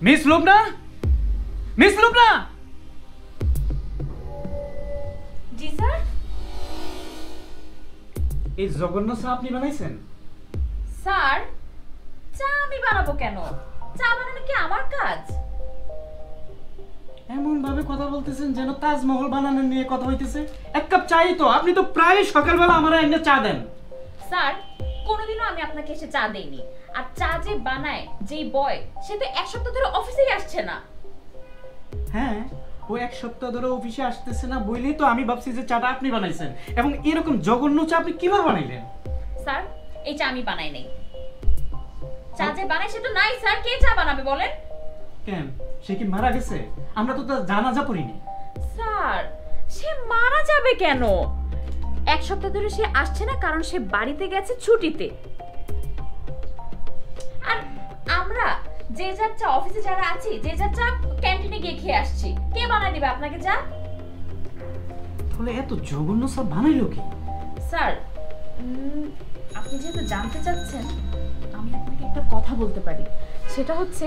Miss Lubna, miss Lubna. জি sir. এই জঘন্য চা আপনি বানাইছেন? স্যার, চা আমি বানাবো কেন? চা বানানো কি আমার কাজ? এমন ভাবে কথা বলতেছেন যেন তাজমহল বানানো নিয়ে কথা হইতেছে। এক কাপ চাই তো, আপনি তো প্রায় সকালবেলা আমার এনে চা দেন। স্যার, কোনোদিনও আমি আপনাকে এসে চা দেইনি। আর চা যে বানায় যেই বয়, সে তো এক সপ্তাহ ধরে অফিসেই আসছে না। হ্যাঁ, ও এক সপ্তাহ ধরে অফিসে আসতেছে না বলেই তো আমি ভাবছি যে চাটা আপনি বানাইছেন। এবং এরকম জঘন্য চা আপনি কিভাবে বানাইলেন? স্যার, এই চা আমি বানাই নাই। চা যে বানায় সে তো নাই স্যার। কে চা বানাবে বলেন? কেন, সে কি মারা গেছে? আমরা তো তার জানাজা পড়িনি। স্যার, সে মারা যাবে কেন? এক সপ্তাহ ধরে সে আসছে না কারণ সে বাড়িতে গেছে ছুটিতে। আর আমরা যে যার চা, অফিসে যারা আছি যে যার চা ক্যান্টিনে গিয়ে খেয়ে আসছি। কে বানায় দিবে আপনাকে চা? তাহলে এত জঘন্য চা বানাইলো কি? স্যার, আপনি যেহেতু জানতে চাচ্ছেন, আমি আপনাকে একটা কথা বলতে পারি। সেটা হচ্ছে,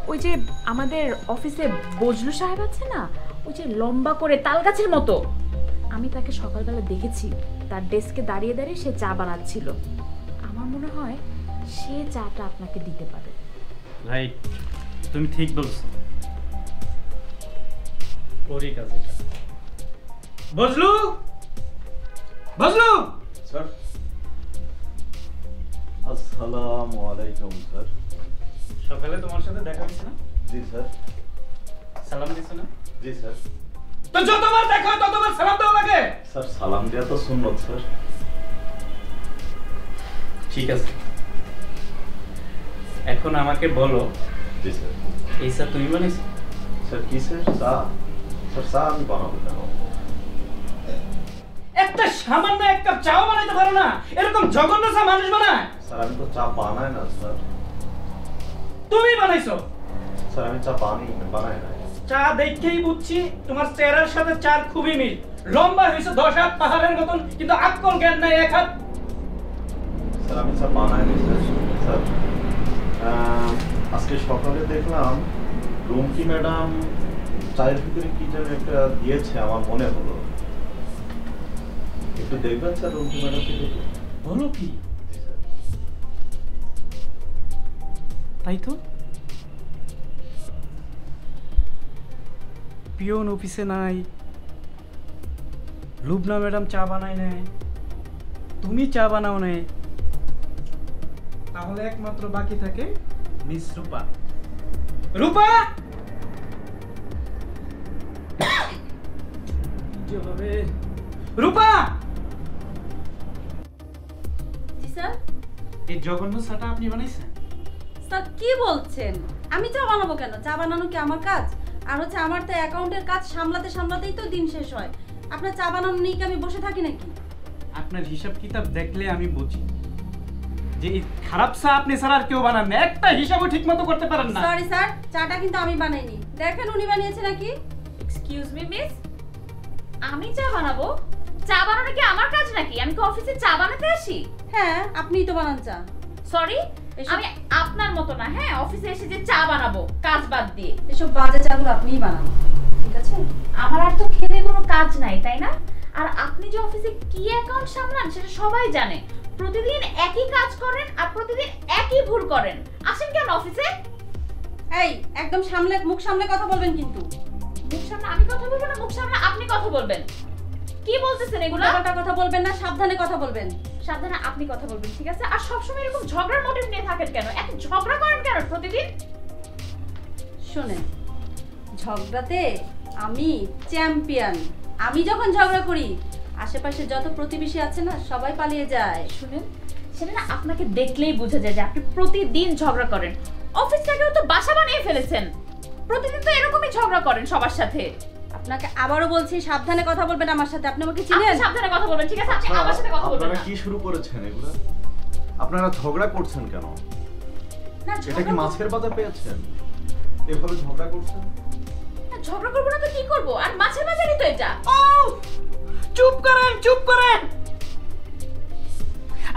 ওই যে আমাদের অফিসে বজলু সাহেব আছে না, ওই যে লম্বা করে তাল গাছের মতো, আমি তাকে সকালবেলা দেখেছি তার ডেস্কে দাঁড়িয়ে দাঁড়িয়ে সে চা বানাচ্ছিল। আমার মনে হয় সে চাটা আপনাকে দিতে পারে। রাইট, তুমি ঠিক বলছো। ওরই কাজ এটা। বজলু, বজলু স্যার। আসসালামু আলাইকুম স্যার। সকালে তোমার সাথে দেখা হয়েছে না? জি স্যার। সালাম দিছো না? জি স্যার। তো যতবার দেখা হয় ততবার সালাম দেওয়া লাগে। স্যার, সালাম দেওয়া তো সুন্নত স্যার। ঠিক আছে, এখন আমাকে বলো। জি স্যার। এই চা তুমি বানাইছো? স্যার কি স্যার? চা? স্যার চা আমি বানাবো কেন? একটা সামান্য এক কাপ চাও বানাইতে পারো না? এরকম জঘন্য চা মানুষ বানায়? স্যার আমি তো চা বানাই না স্যার। তুমি বানাইছো? স্যার আমি চা বানাই না। চা দেখেই বুঝছি তোমার চেহারার সাথে চার খুবই মিল। লম্বা হয়েছে 10 হাত পাহাড়ের মতন, কিন্তু আকল জ্ঞান নাই 1 হাত। স্যার আমি চা বানাই না স্যার। স্যার আজকে সকালে দেখলাম রুমকি ম্যাডাম চায়ের ভিতরে কি যেন একটা দিয়েছে, আমার মনে হলো। একটু দেখবেন স্যার রুমকি ম্যাডামকে দেখে। বলো কি? জি স্যার। তাই তো, পিয়ন অফিসে নাই, লুবনা ম্যাডাম চা বানায় নাই, তুমি চা বানাও নাই, তাহলে একমাত্র বাকি থাকে মিস রূপা। রূপা রূপা! জি স্যার। এই জঘন্য চাটা আপনি বানাইছেন? স্যার কি বলছেন? আমি চা বানাবো কেন? চা বানানো কি আমার কাজ? আর হচ্ছে আমার তো অ্যাকাউন্টের কাজ সামলাতে সামলাতেই তো দিন শেষ হয়। আপনার চা বানানো নিয়ে কি আমি বসে থাকি নাকি? আপনার হিসাব কিতাব দেখলে আমি বুঝি যে এই খারাপ চা আপনি ছাড়া আর কেউ বানান না। একটা হিসাবও ঠিক মতো করতে পারেন না। সরি স্যার, চাটা কিন্তু আমি বানাইনি। দেখেন উনি বানিয়েছে নাকি। এক্সকিউজ মি মিস, আমি চা বানাবো? চা বানানো কি আমার কাজ নাকি? আমি কি অফিসে চা বানাতে আসি? হ্যাঁ, আপনিই তো বানান চা। সরি, আমি আপনার মতো না। হ্যাঁ, অফিসে এসে যে চা বানাবো কাজ বাদ দিয়ে, এসব বাজে চাগুলো আপনিই বানান, ঠিক আছে? আমার আর তো খেতে কোনো কাজ নাই, তাই না? আর আপনি যে অফিসে কি অ্যাকাউন্ট সামলান সেটা সবাই জানে। প্রতিদিন একই কাজ করেন আর প্রতিদিন একই ভুল করেন। আসেন কেন অফিসে? এই একদম সামলে, মুখ সামলে কথা বলবেন কিন্তু। মুখ সামনে আমি কথা বলবো না মুখ সামনে আপনি কথা বলবেন? কি বলতেছেন এগুলো? উল্টাপাল্টা কথা বলবেন না, সাবধানে কথা বলবেন। সাবধানে আপনি কথা বলবেন, ঠিক আছে? আর সবসময় এরকম ঝগড়ার মোটিভ নিয়ে থাকেন কেন? এত ঝগড়া করেন কেন প্রতিদিন? শোনেন, ঝগড়াতে আমি চ্যাম্পিয়ন। আমি যখন ঝগড়া করি আশেপাশে যত প্রতিবেশী আছে না সবাই পালিয়ে যায়। শুনেন, সেটা না আপনাকে দেখলেই বোঝা যায় যে আপনি প্রতিদিন ঝগড়া করেন। অফিসটাকেও তো বাসা বানিয়ে ফেলেছেন। প্রতিদিন তো এরকমই ঝগড়া করেন সবার সাথে। আপনাকে আবারও বলছি সাবধানে কথা বলবেন আমার সাথে। আপনি আমাকে চিনেন? আপনি সাবধানে কথা বলবেন, ঠিক আছে? আপনি আমার সাথে কথা বলবেন আপনারা না। কি শুরু করেছেন এগুলো? আপনারা ঝগড়া করছেন কেন? না, এটা কি মাছের বাজার পেয়েছেন? এভাবে ঝগড়া করছেন? ঝগড়া করবো না তো কি করবো? আর মাছের বাজারই তো এটা। ও চুপ করেন, চুপ করেন।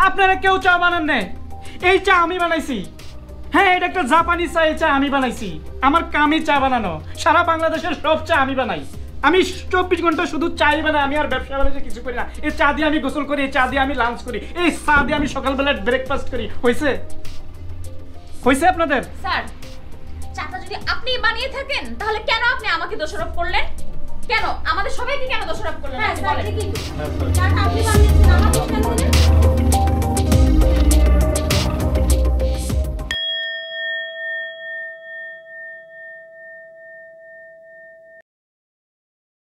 আপনারা কেউ চা বানান না, এই চা আমি বানাইছি। হ্যাঁ, এটা একটা জাপানি চা, এই চা আমি বানাইছি। আমার কামই চা বানানো, সারা বাংলাদেশের সব চা আমি বানাই। আমি 24 ঘন্টা শুধু চাই বানাই, আমি আর ব্যবসা বাণিজ্য কিছু করি না। এই চা দিয়ে আমি গোসল করি, এই চা দিয়ে আমি লাঞ্চ করি, এই চা দিয়ে আমি সকালবেলা ব্রেকফাস্ট করি। হয়েছে হয়েছে আপনাদের? স্যার, চাটা যদি আপনি বানিয়ে থাকেন তাহলে কেন আপনি আমাকে দোষারোপ করলেন? কেন আমাদের সবাইকে কেন দোষারোপ করলেন? হ্যাঁ আপনি স্যার, বলেন। ঠিকই তো। চাটা আপনি বানিয়েছেন, আমাকে কেন দিলেন?